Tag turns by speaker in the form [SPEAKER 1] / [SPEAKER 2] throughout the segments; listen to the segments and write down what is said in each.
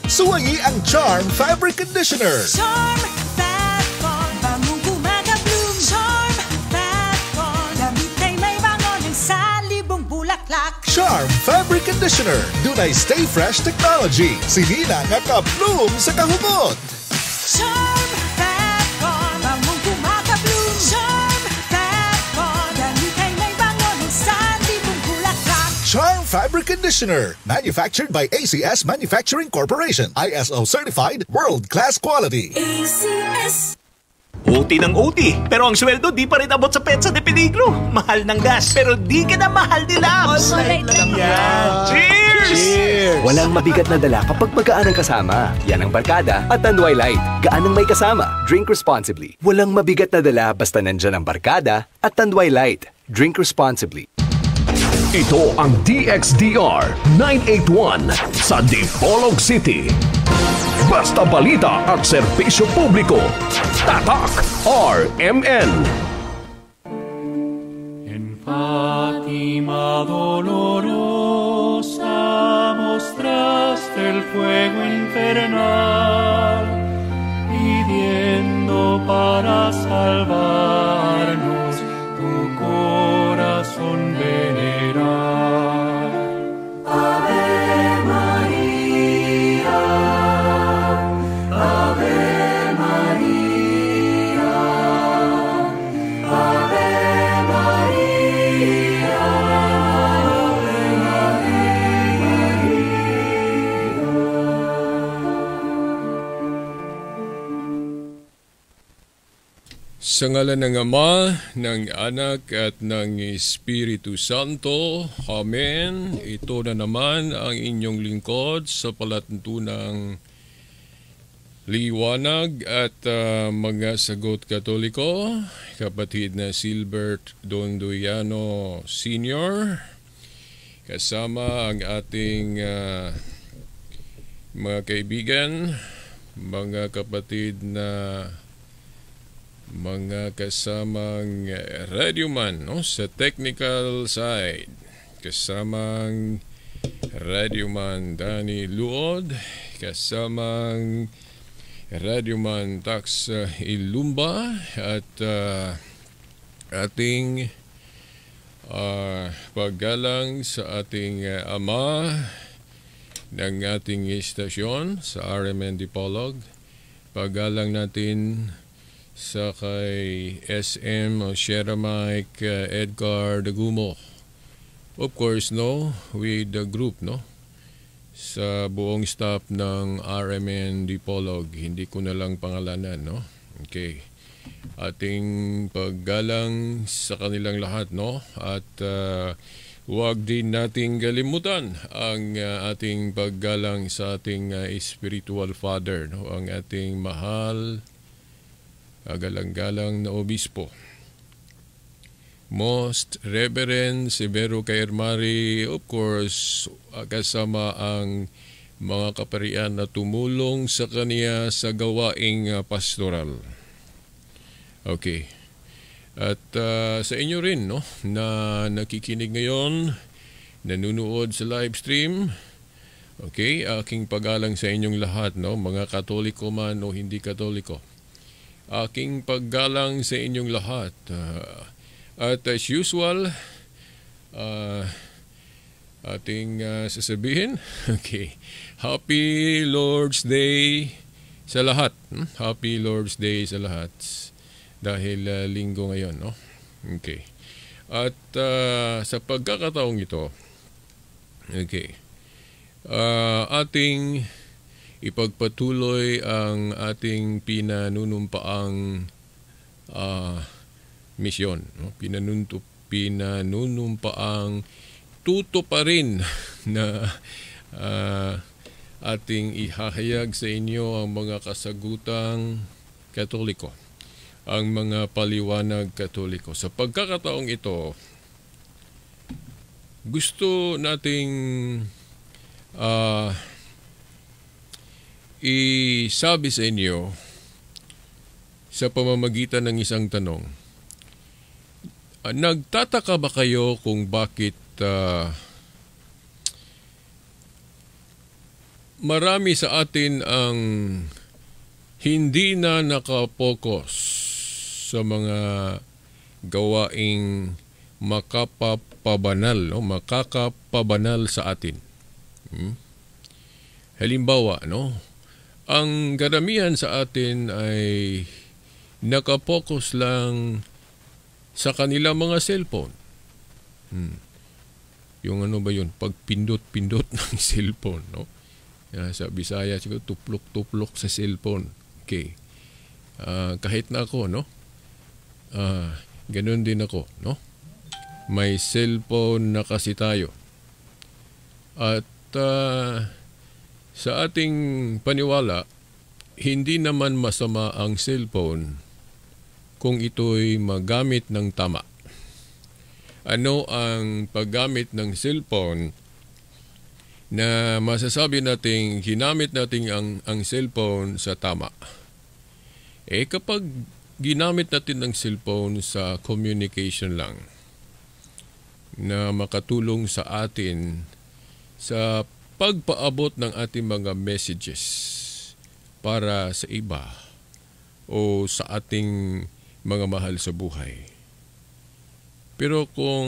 [SPEAKER 1] Suwayi ang Charm Fabric Conditioner.
[SPEAKER 2] Charm Fat Con, bangong kumaka-bloom. Charm Fat Con, damit ay may bango ng salibong bulaklak.
[SPEAKER 1] Charm Fabric Conditioner. Dunay Stay Fresh Technology. Sinina nga ka-bloom sa kahumot.
[SPEAKER 2] Charm Fat Con, bangong kumaka-bloom. Charm Fat Con, damit ay may bango ng salibong bulaklak.
[SPEAKER 1] Charm Fabric Conditioner. Manufactured by ACS Manufacturing Corporation. ISO certified, world-class quality.
[SPEAKER 2] ACS.
[SPEAKER 3] OT ng OT, pero ang sweldo di pa rin abot sa petsa de peligro. Mahal ng gas, pero di ka na mahal ni Labs. Cheers!
[SPEAKER 4] Walang mabigat na dala kapag magaan ang kasama. Yan ang Barkada at Tanduay Light. Gaan ang may kasama. Drink responsibly. Walang mabigat na dala basta nandyan ang Barkada at Tanduay Light. Drink responsibly.
[SPEAKER 5] Ito ang DXDR 981 sa Dipolog City. Basta balita at serbisyo publiko. Tatak RMN.
[SPEAKER 6] En Fátima dolorosa mostraste el fuego infernal, pidiendo para salvarnos tu corazón venerar. Ave María, Ave María, Ave María, Ave María.
[SPEAKER 7] Sa ngalan ng Ama, ng Anak at ng Espiritu Santo. Amen. Ito na naman ang inyong lingkod sa palatuntunang liwanag at mga sagot katoliko. Kapatid na Silbert Dondoyano Sr. Kasama ang ating mga kaibigan, mga kapatid na mga kasamang radyoman, no? Sa technical side, kasamang radyoman Danny Luod, kasamang radyoman Tax Ilumba, at ating paggalang sa ating ama ng ating istasyon sa RMN Dipolog. Paggalang natin sa kay SM o Sierra Mike Edgar Dagumo. Of course, no, with the group, no, sa buong staff ng RMN Dipolog. Hindi ko na lang pangalanan, no. Okay. Ating paggalang sa kanilang lahat, no, at huwag din nating kalimutan ang ating paggalang sa ating spiritual father, no, ang ating mahal galang-galang na obispo, Most Reverend Severo Caermari, of course, kasama ang mga kaparian na tumulong sa kaniya sa gawaing pastoral. Okay. At sa inyo rin, no, na nakikinig ngayon, nanunood sa live stream, okay, aking pagalang sa inyong lahat, no, mga Katoliko man o hindi Katoliko. Aking paggalang sa inyong lahat. At as usual, ating sasabihin, okay, Happy Lord's Day sa lahat. Happy Lord's Day sa lahat. Dahil linggo ngayon, no? Okay. At sa pagkakataong ito, okay, ating ipagpatuloy ang ating pinanunumpaang misyon, no? Pinanunumpaang tutuparin na ating ihahayag sa inyo ang mga kasagutang Katoliko, ang mga paliwanag Katoliko. Sa pagkakataong ito, gusto nating isabi sa inyo sa pamamagitan ng isang tanong. Nagtataka ba kayo kung bakit marami sa atin ang hindi na nakapokus sa mga gawaing makakapabanal sa atin. Halimbawa, ang karamihan sa atin ay nakapokus lang sa kanilang mga cellphone. Yung pagpindot-pindot ng cellphone, sa Bisaya siguro tuplok-tuplok sa cellphone. Okay. Kahit na ako, ganun din ako, May cellphone na kasi tayo. At sa ating paniwala, hindi naman masama ang cellphone kung ito'y magamit ng tama. Ano ang paggamit ng cellphone na masasabi nating ginamit natin ang cellphone sa tama? Kapag ginamit natin ang cellphone sa communication lang, na makatulong sa atin sa pagpaabot ng ating mga messages para sa iba o sa ating mga mahal sa buhay. Pero kung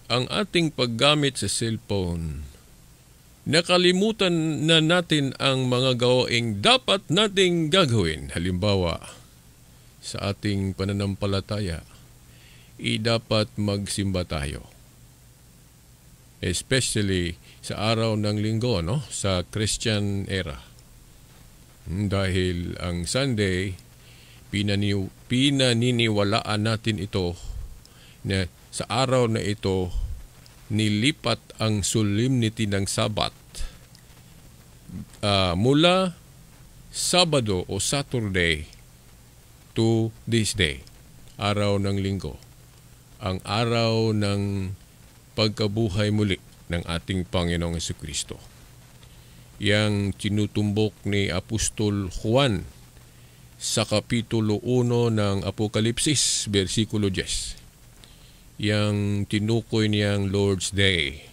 [SPEAKER 7] ang ating paggamit sa cellphone, nakalimutan na natin ang mga gawaing dapat nating gagawin, halimbawa sa ating pananampalataya, dapat magsimba tayo. Especially sa araw ng linggo, sa Christian era. Dahil ang Sunday, pinaniniwalaan natin ito na sa araw na ito, nilipat ang solemnity ng Sabat mula Sabado o Saturday to this day, araw ng linggo. Ang araw ng pagkabuhay muli ng ating Panginoong Jesucristo. Yang tinutumbok ni Apostol Juan sa Kapitulo 1 ng Apokalipsis, versikulo 10. Yang tinukoy niyang Lord's Day,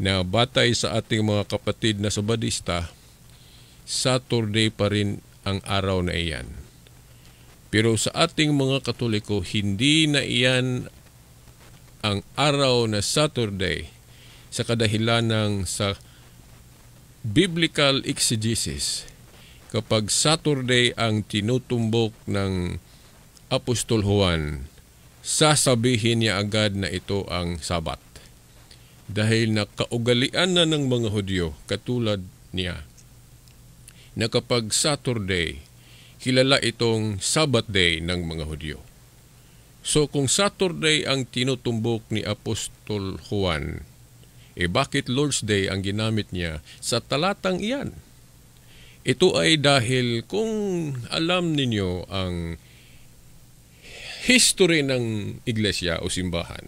[SPEAKER 7] na batay sa ating mga kapatid na Sabadista, Saturday pa rin ang araw na iyan. Pero sa ating mga Katoliko, hindi na iyan ang araw na Saturday sa kadahilanang sa biblical exegesis. Kapag Saturday ang tinutumbok ng Apostol Juan, sasabihin niya agad na ito ang Sabat. Dahil nakaugalian na ng mga Hudyo, katulad niya, na kapag Saturday, kilala itong Sabbath day ng mga Hudyo. So kung Saturday ang tinutumbok ni Apostol Juan, bakit Lord's Day ang ginamit niya sa talatang iyan? Ito ay dahil kung alam ninyo ang history ng iglesia o simbahan,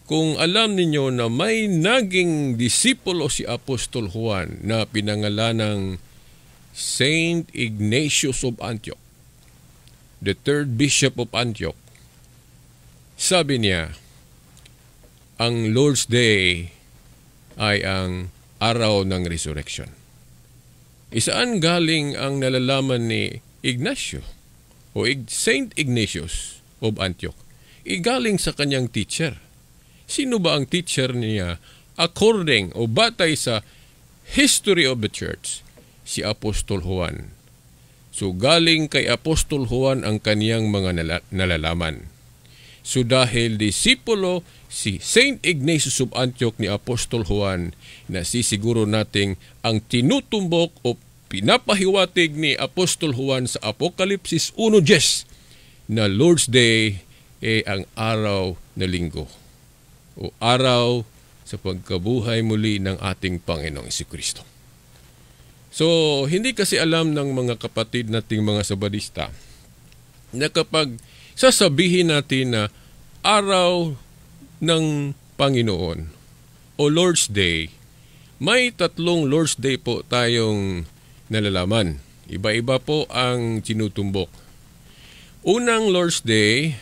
[SPEAKER 7] kung alam ninyo na may naging disipulo si Apostol Juan na pinangalan ng Saint Ignatius of Antioch, the third bishop of Antioch, sabi niya, ang Lord's Day ay ang araw ng resurrection. Isaan galing ang nalalaman ni Ignacio o Saint Ignatius of Antioch? Galing sa kanyang teacher. Sino ba ang teacher niya? According o batay sa history of the church, si Apostol Juan. So galing kay Apostol Juan ang kaniyang mga nalalaman. So dahil disipulo si Saint Ignatius of Antioch ni Apostol Juan, na sisiguro nating ang tinutumbok o pinapahiwatig ni Apostol Juan sa Apokalipsis 1:10 na Lord's Day ang araw na linggo o araw sa pagkabuhay muli ng ating Panginoong Jesucristo. So hindi kasi alam ng mga kapatid nating mga Sabadista na kapag sasabihin natin na araw ng Panginoon o Lord's Day, may tatlong Lord's Day po tayong nalalaman. Iba-iba po ang tinutumbok. Unang Lord's Day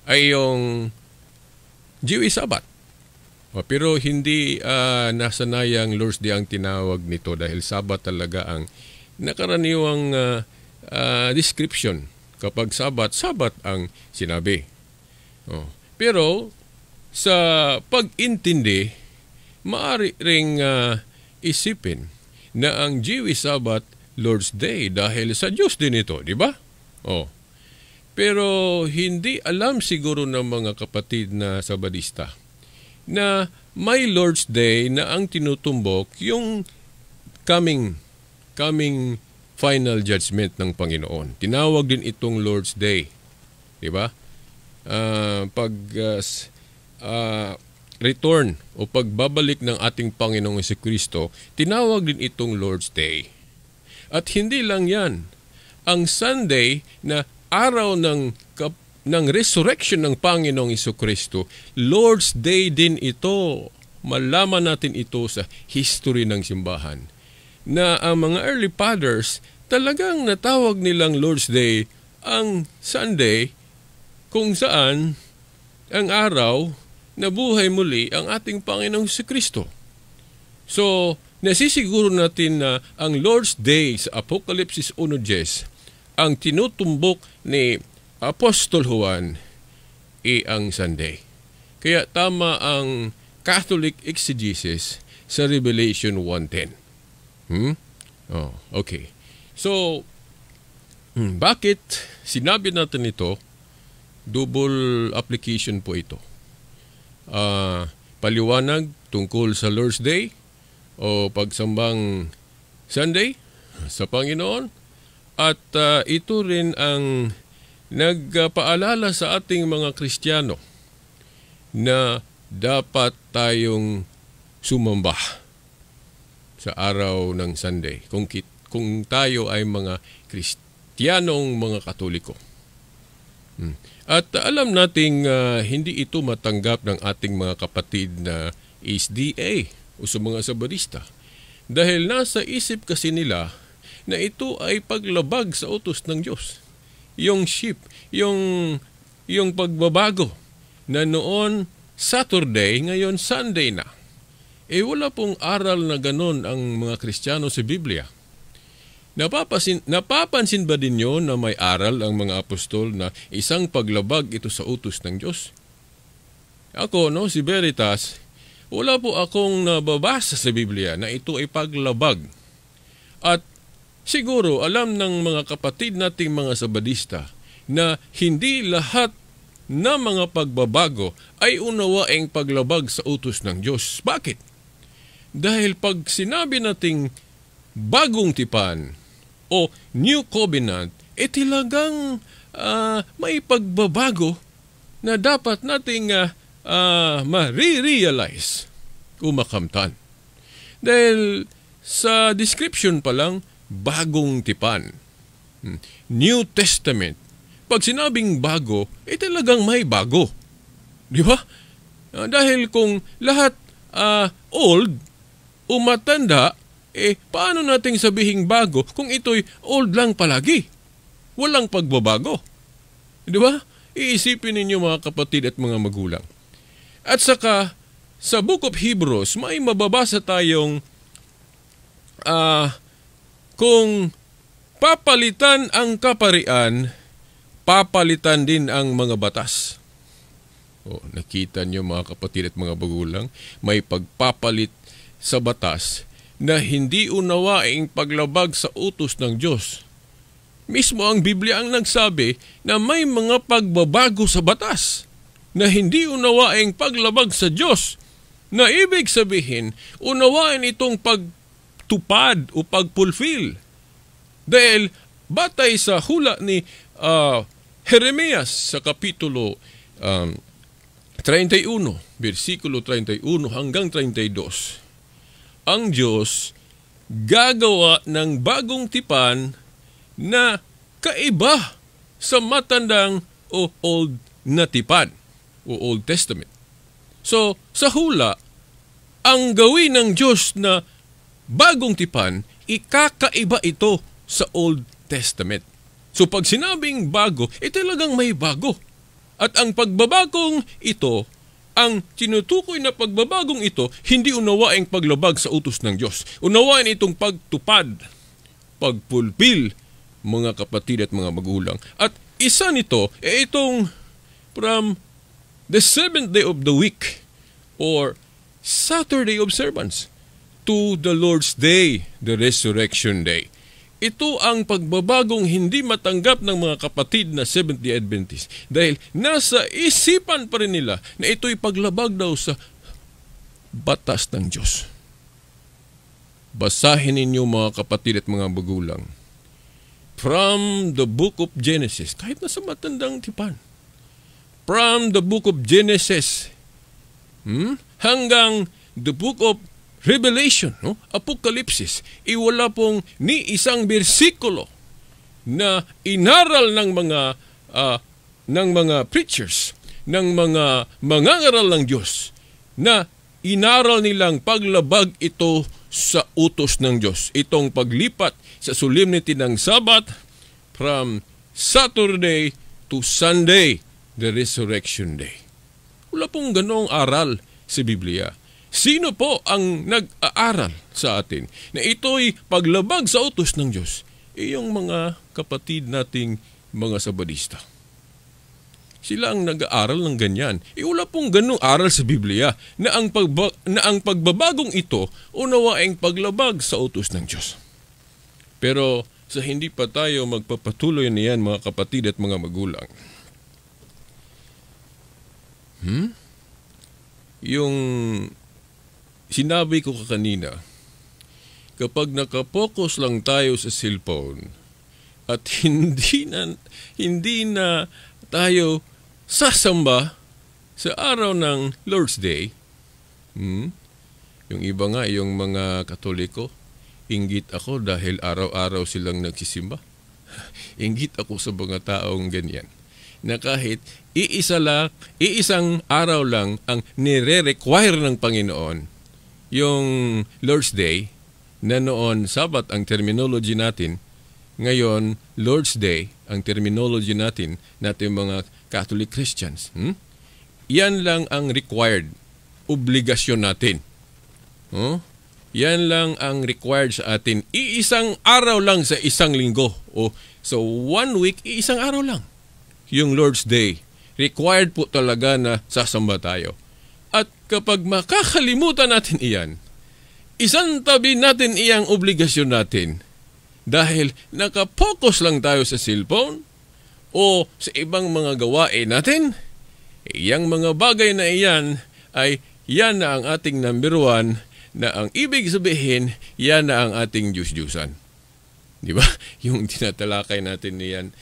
[SPEAKER 7] ay yung Jewish Sabbath Pero hindi nasanayang Lord's Day ang tinawag nito dahil Sabat talaga ang nakaraniwang description. Kapag Sabat ang sinabi. Pero sa pag-intindi, maaari ring isipin na ang Jewish Sabbath Lord's Day dahil sa Diyos din ito, di ba? Pero hindi alam siguro ng mga kapatid na Sabadista na may Lord's Day na ang tinutumbok yung coming final judgment ng Panginoon. Tinawag din itong Lord's Day. Di ba? Return o pagbabalik ng ating Panginoong Jesucristo, tinawag din itong Lord's Day. At hindi lang yan. Ang Sunday na araw ng resurrection ng Panginoong Jesucristo, Lord's Day din ito. Malaman natin ito sa history ng simbahan. Na ang mga early fathers, talagang natawag nilang Lord's Day ang Sunday kung saan ang araw na buhay muli ang ating Panginoong Jesucristo. So, nasisiguro natin na ang Lord's Day sa Apokalipsis 1:10 ang tinutumbok ni Apostol Juan ang Sunday. Kaya tama ang Catholic exegesis sa Revelation 1:10. Okay. So, bakit sinabi natin ito? Double application po ito. Paliwanag tungkol sa Lord's Day o pagsambang Sunday sa Panginoon. At ito rin ang nagpaalala sa ating mga Kristiyano na dapat tayong sumamba sa araw ng Sunday kung tayo ay mga Kristiyanong mga Katoliko. At alam nating hindi ito matanggap ng ating mga kapatid na SDA o sa mga Sabadista dahil nasa isip kasi nila na ito ay paglabag sa utos ng Diyos. Yung pagbabago na noon Saturday, ngayon Sunday na. Wala pong aral na ganon ang mga Kristiyano sa Biblia. Napapansin ba din nyo na may aral ang mga apostol na isang paglabag ito sa utos ng Diyos? Ako, si Veritas, wala po akong nababasa sa Biblia na ito ay paglabag. At siguro alam ng mga kapatid nating mga Sabadista na hindi lahat na mga pagbabago ay unawaing paglabag sa utos ng Diyos. Bakit? Dahil pag sinabi nating bagong tipan o new covenant, talagang may pagbabago na dapat nating ma-realize o makamtan. Dahil sa description pa lang, bagong tipan. New Testament. Pag sinabing bago, talagang may bago. Di ba? Dahil kung lahat old o matanda, paano nating sabihing bago kung ito'y old lang palagi? Walang pagbabago. Di ba? Iisipin ninyo mga kapatid at mga magulang. At saka, sa Book of Hebrews, may mababasa tayong kung papalitan ang kaparian, papalitan din ang mga batas. Nakita nyo mga kapatid at mga magulang, may pagpapalit sa batas na hindi unawaing paglabag sa utos ng Diyos. Mismo ang Biblia ang nagsabi na may mga pagbabago sa batas na hindi unawaing paglabag sa Diyos, na ibig sabihin, unawain itong pagtupad o pagpulfill. Dahil batay sa hula ni Jeremias sa kapitulo 31, versikulo 31 hanggang 32, ang Diyos gagawa ng bagong tipan na kaiba sa matandang o old na tipan o Old Testament. So, sa hula, ang gawin ng Diyos na bagong tipan, ikakaiba ito sa Old Testament. So, pag sinabing bago, talagang may bago. At ang pagbabagong ito ang tinutukoy na pagbabagong ito, hindi unawaing paglabag sa utos ng Diyos. Unawain itong pagtupad, pagpulpil, mga kapatid at mga magulang. At isa nito, itong from the 7th day of the week or Saturday observance to the Lord's Day, the Resurrection Day. Ito ang pagbabagong hindi matanggap ng mga kapatid na Seventh-day Adventist dahil nasa isipan pa rin nila na ito'y paglabag daw sa batas ng Diyos. Basahin ninyo mga kapatid at mga magulang. From the book of Genesis, kahit nasa matandang tipan, from the book of Genesis hanggang the book of Revelation, Apokalipsis, iwala pong ni isang bersikulo na inaral ng mga preachers, ng mga mangangaral ng Diyos, na inaral nilang paglabag ito sa utos ng Diyos. Itong paglipat sa solemnity ng Sabat from Saturday to Sunday, the Resurrection Day. Wala pong ganong aral sa Biblia. Sino po ang nag-aaral sa atin na ito'y paglabag sa utos ng Diyos? Yung mga kapatid nating mga Sabadista. Sila ang nag-aaral ng ganyan. Wala pong ganong aral sa Biblia na ang pagbabagong ito unawaing paglabag sa utos ng Diyos. Pero sa hindi pa tayo magpapatuloy niyan mga kapatid at mga magulang, yung sinabi ko kanina, kapag nakapokus lang tayo sa cellphone at hindi na tayo sasamba sa araw ng Lord's Day, yung iba nga, yung mga Katoliko, inggit ako dahil araw-araw silang nagsisimba. Inggit ako sa mga taong ganyan, na kahit iisang araw lang ang nire-require ng Panginoon, yung Lord's Day, na noon Sabat ang terminology natin, ngayon Lord's Day ang terminology natin mga Catholic Christians. Yan lang ang required, obligasyon natin. Yan lang ang required sa atin. Iisang araw lang sa isang linggo. So 1 week, iisang araw lang. Yung Lord's Day, required po talaga na sasamba tayo. At kapag makakalimutan natin iyan, isang tabi natin iyang obligasyon natin dahil nakapokus lang tayo sa cellphone o sa ibang mga gawain natin, iyang mga bagay na iyan ay yan na ang ating number 1 na ang ibig sabihin, yan na ang ating Diyos-Diyusan. Di ba? Yung tinatalakay natin niyan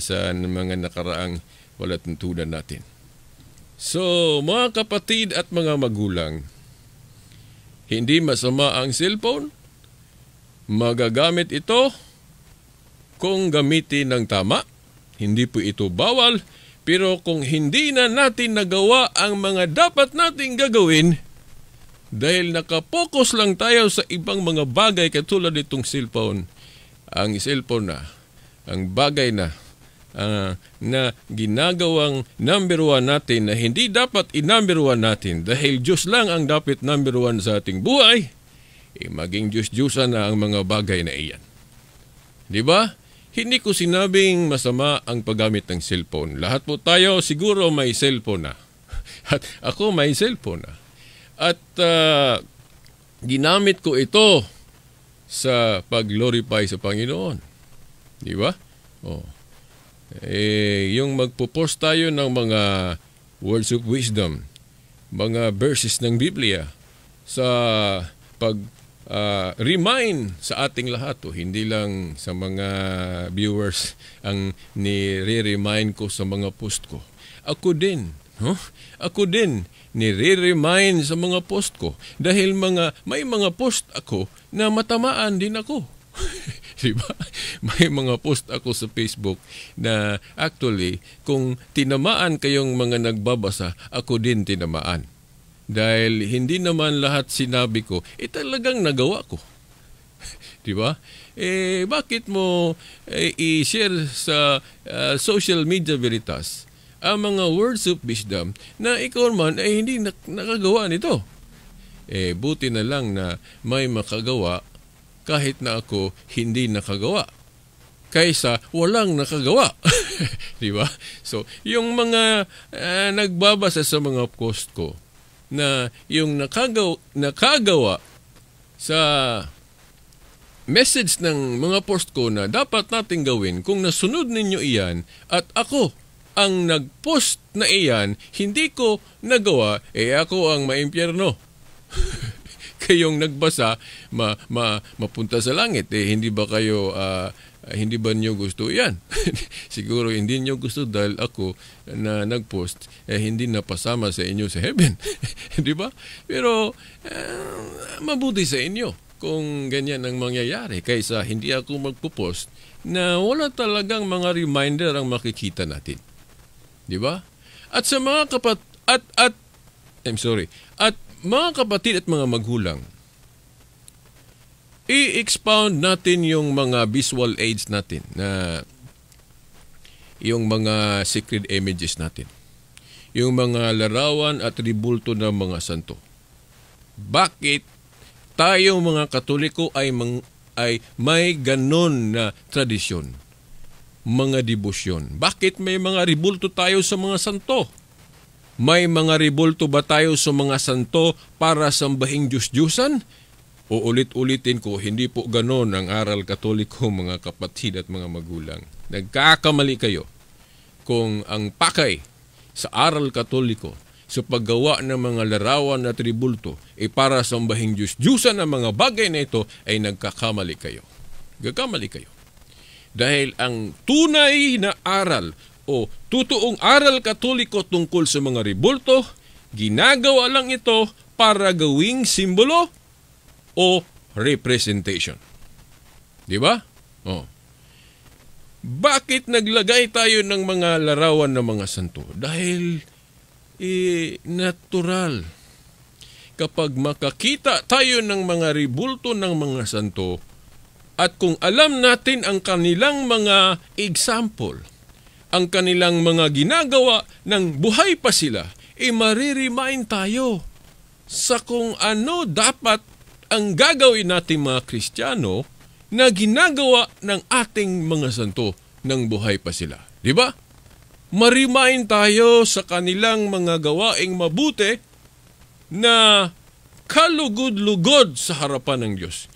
[SPEAKER 7] sa mga nakaraang palatuntunan natin. So, mga kapatid at mga magulang, hindi masama ang cellphone. Magagamit ito kung gamitin ng tama. Hindi po ito bawal. Pero kung hindi na natin nagawa ang mga dapat nating gagawin, dahil nakapokus lang tayo sa ibang mga bagay katulad nitong cellphone, ang cellphone na, ang bagay na ginagawang number 1 natin na hindi dapat i-number 1 natin dahil Diyos lang ang dapat number 1 sa ating buhay, maging Diyos-Diyosan na ang mga bagay na iyan. Di ba? Hindi ko sinabing masama ang paggamit ng cellphone. Lahat po tayo siguro may cellphone na. At ako may cellphone na. At ginamit ko ito sa pag-glorify sa Panginoon. Di ba? Yung magpo-post tayo ng mga words of wisdom, mga verses ng Biblia sa pag-remind sa ating lahat. Hindi lang sa mga viewers ang nire-remind ko sa mga post ko. Ako din. Ako din nire-remind sa mga post ko dahil may mga post ako na matamaan din ako. Diba? May mga post ako sa Facebook na actually kung tinamaan kayong mga nagbabasa, ako din tinamaan. Dahil hindi naman lahat sinabi ko, talagang nagawa ko. Diba? Bakit mo i-share sa social media Veritas ang mga words of wisdom na ikaw man ay hindi nakagawa nito. Buti na lang na may makagawa kahit na ako hindi nakagawa, kaysa walang nakagawa. Di ba? So, yung mga nagbabasa sa mga post ko na yung nakagawa sa message ng mga post ko na dapat nating gawin kung nasunod ninyo iyan at ako ang nag-post na iyan, hindi ko nagawa, ako ang maimpyerno. Kayong nagbasa, mapunta sa langit. Hindi ba kayo, hindi ba niyo gusto yan? Siguro hindi niyo gusto dahil ako na nag-post, hindi napasama sa inyo sa heaven. Di ba? Pero, mabuti sa inyo kung ganyan ang mangyayari kaysa hindi ako magpo-post na wala talagang mga reminder ang makikita natin. Di ba? At sa mga mga kapatid at mga magulang, i-expound natin yung mga visual aids natin, na yung mga sacred images natin, yung mga larawan at ribulto ng mga santo. Bakit tayong mga Katoliko ay may ganon na tradisyon, mga debosyon? Bakit may mga ribulto tayo sa mga santo? May mga ribulto ba tayo sa mga santo para sambahing Diyos-Diyusan? Uulit-ulitin ko, hindi po ganon ang aral Katoliko, mga kapatid at mga magulang. Nagkakamali kayo kung ang pakay sa aral Katoliko sa paggawa ng mga larawan at ribulto para sambahing Diyos-Diyusan ang mga bagay na ito, ay nagkakamali kayo. Nagkakamali kayo. Dahil ang tunay na aral o totoong aral Katoliko tungkol sa mga ribulto, ginagawa lang ito para gawing simbolo o representation. Di ba? Bakit naglagay tayo ng mga larawan ng mga santo? Dahil natural. Kapag makakita tayo ng mga ribulto ng mga santo at kung alam natin ang kanilang mga example, ang kanilang mga ginagawa ng buhay pa sila, mariremind tayo sa kung ano dapat ang gagawin natin mga Kristiyano na ginagawa ng ating mga santo ng buhay pa sila. Di ba? Ma-remind tayo sa kanilang mga gawaing mabuti na kalugod-lugod sa harapan ng Diyos.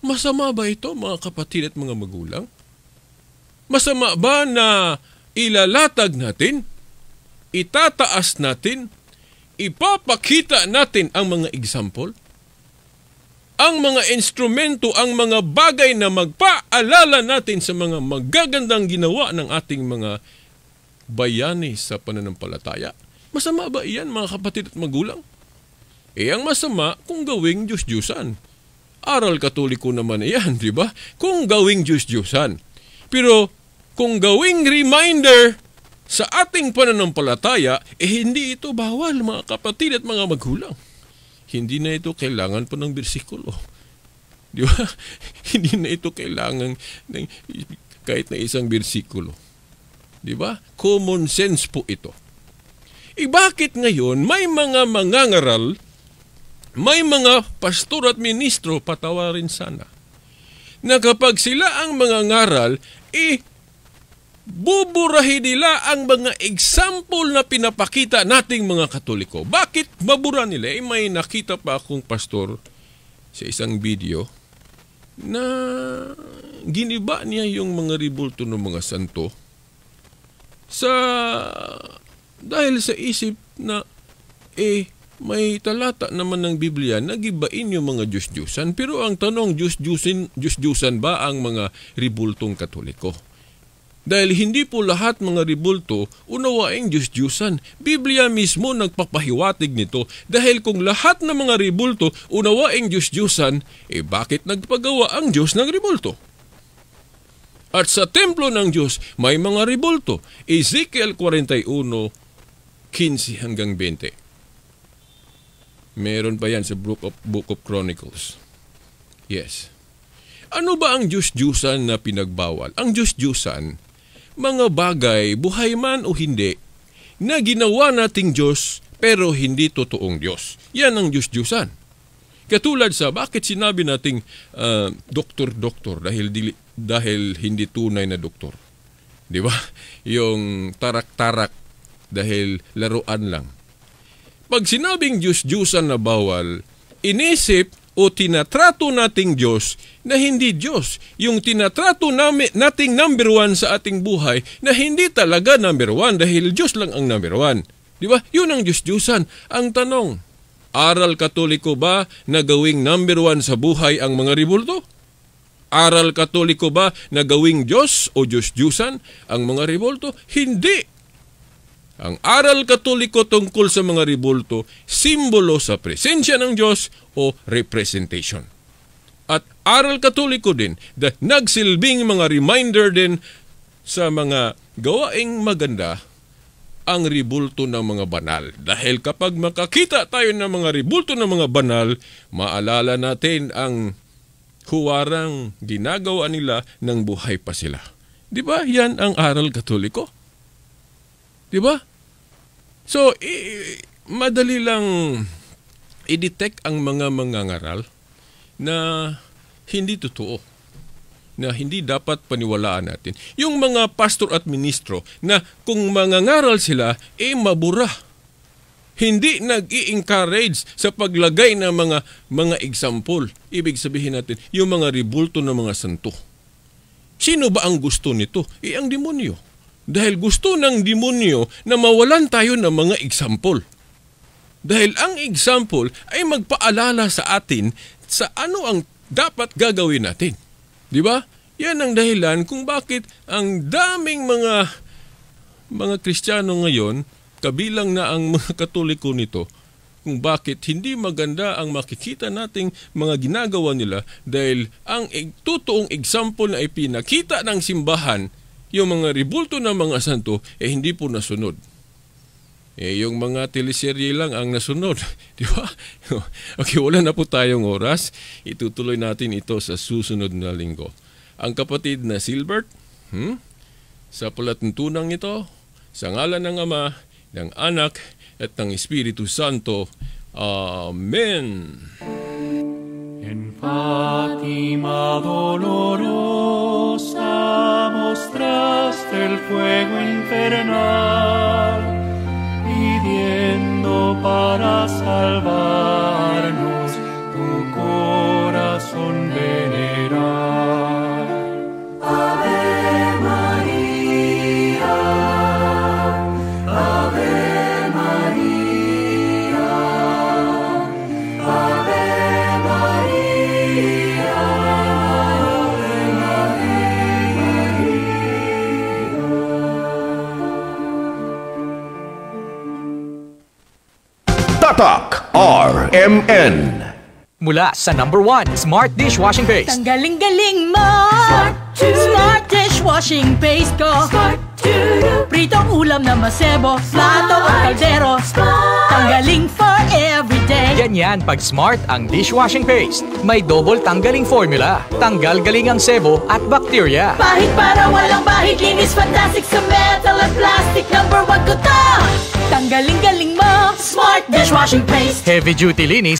[SPEAKER 7] Masama ba ito, mga kapatid at mga magulang? Masama ba na ilalatag natin, itataas natin, ipapakita natin ang mga example, ang mga instrumento, ang mga bagay na magpaalala natin sa mga magagandang ginawa ng ating mga bayani sa pananampalataya? Masama ba iyan, mga kapatid at magulang? Ang masama kung gawing Diyos-Diyusan. Aral Katoliko naman iyan, di ba? Kung gawing Diyos-Diyusan. Pero kung gawing reminder sa ating pananampalataya, hindi ito bawal, mga kapatid at mga magulang. Hindi na ito kailangan pa ng bersikulo. Di ba? Hindi na ito kailangan ng kahit na isang bersikulo. Di ba? Common sense po ito. Bakit ngayon may mga mangangaral, may mga pastor at ministro, patawarin sana, na kapag sila ang mangangaral, buburahin nila ang mga example na pinapakita nating mga Katoliko. Bakit mabura nila? May nakita pa akong pastor sa isang video na giniba niya yung mga ribulto ng mga santo dahil sa isip na may talata naman ng Biblia na gibain yung mga Diyos-Diyusan. Pero ang tanong, Diyos-Diyusan ba ang mga ribultong Katoliko? Dahil hindi po lahat mga ribulto unawaing Diyos-Diyusan. Biblia mismo nagpapahiwatig nito. Dahil kung lahat ng mga ribulto unawaing Diyos-Diyusan, bakit nagpagawa ang Diyos ng ribulto? At sa templo ng Diyos, may mga ribulto. Ezekiel 41:15 hanggang 20. Meron pa yan sa Book of Chronicles. Yes. Ano ba ang Diyos-Diyusan na pinagbawal? Ang Diyos-Diyusan, mga bagay, buhay man o hindi, na ginawa nating Diyos pero hindi totoong Diyos. Yan ang Diyos-Diyusan. Katulad sa bakit sinabi nating doktor-doktor dahil hindi tunay na doktor. Di ba? Yung tarak-tarak dahil laruan lang. Pag sinabing Diyos-Diyusan na bawal, inisip o tinatrato nating Diyos na hindi Diyos. Yung tinatrato nating number one sa ating buhay na hindi talaga number one dahil Diyos lang ang number one. Di ba? Yun ang Diyos-Diyusan. Ang tanong, aral katoliko ba na gawing number one sa buhay ang mga ribulto? Aral katoliko ba na gawing Diyos o Diyos-Diyusan ang mga ribulto? Hindi. Ang aral katoliko tungkol sa mga ribulto, simbolo sa presensya ng Diyos o representation. At aral katoliko din, nagsilbing mga reminder din sa mga gawaing maganda ang ribulto ng mga banal. Dahil kapag makakita tayo ng mga ribulto ng mga banal, maalala natin ang huwarang ginagawa nila ng buhay pa sila. Di ba? Yan ang aral katoliko. Di ba? So, madali lang i-detect ang mga mangangaral na hindi totoo, na hindi dapat paniwalaan natin. Yung mga pastor at ministro na kung mangangaral sila, mabura. Hindi nag-i-encourage sa paglagay ng mga example. Ibig sabihin natin, yung mga ribulto ng mga santo. Sino ba ang gusto nito? Ang demonyo. Dahil gusto ng demonyo na mawalan tayo ng mga example. Dahil ang example ay magpaalala sa atin sa ano ang dapat gagawin natin. Di ba? Yan ang dahilan kung bakit ang daming mga Kristiyano ngayon, kabilang na ang mga Katoliko nito, kung bakit hindi maganda ang makikita nating mga ginagawa nila dahil ang totoong example na ipinakita ng simbahan, yung mga ribulto ng mga santo, hindi po nasunod. Yung mga teleserye lang ang nasunod. Di ba? Okay, wala na po tayong oras. Itutuloy natin ito sa susunod na linggo. Ang kapatid na Silbert, sa palatuntunang ito, sa ngalan ng Ama, ng Anak, at ng Espiritu Santo. Amen.
[SPEAKER 6] En Fátima dolorosa mostraste el fuego infernal, pidiendo para salvarnos tu corazón venerar. Ave María, Ave María, Ave María, Ave
[SPEAKER 5] Tatak RMN.
[SPEAKER 8] Mula sa #1 Smart Dishwashing Paste.
[SPEAKER 2] Tanggaling-galing mo! Smart dishwashing paste ko. Pritong ulam na masebo, plato o kaldero. Tanggaling for everyday.
[SPEAKER 8] Ganyan pag Smart ang dishwashing paste. May double tanggaling formula. Tanggal galing ang sebo at bacteria.
[SPEAKER 2] Bahid para walang bahid, linis fantastic sa metal at plastic. #1 ko to! Tanggaling-galing mo, Smart dishwashing paste.
[SPEAKER 8] Heavy duty linis